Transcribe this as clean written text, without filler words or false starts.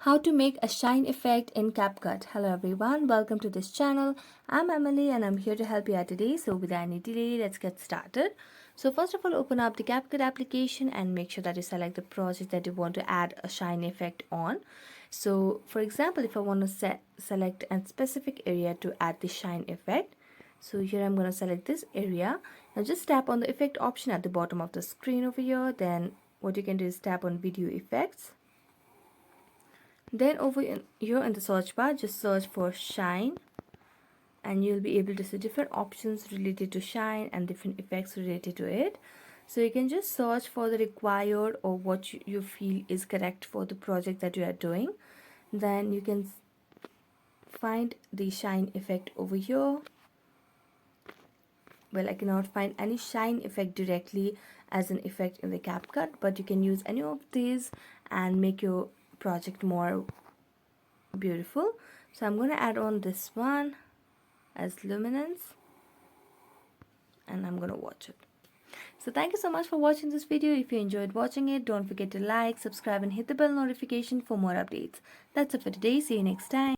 How to make a shine effect in CapCut. Hello everyone, welcome to this channel. I'm Emily and I'm here to help you out today. So without any delay, let's get started. So first of all, open up the CapCut application and make sure that you select the project that you want to add a shine effect on. So for example, if I want to select a specific area to add the shine effect, so here I'm going to select this area. Now just tap on the effect option at the bottom of the screen over here. Then what you can do is tap on video effects. Then over here in the search bar, just search for shine and you'll be able to see different options related to shine and different effects related to it. So you can just search for the required or what you feel is correct for the project that you are doing. Then you can find the shine effect over here. Well, I cannot find any shine effect directly as an effect in the CapCut, but you can use any of these and make your project more beautiful. So I'm going to add on this one as luminance and I'm going to watch it. So thank you so much for watching this video. If you enjoyed watching it, don't forget to like, subscribe and hit the bell notification for more updates. That's it for today. See you next time.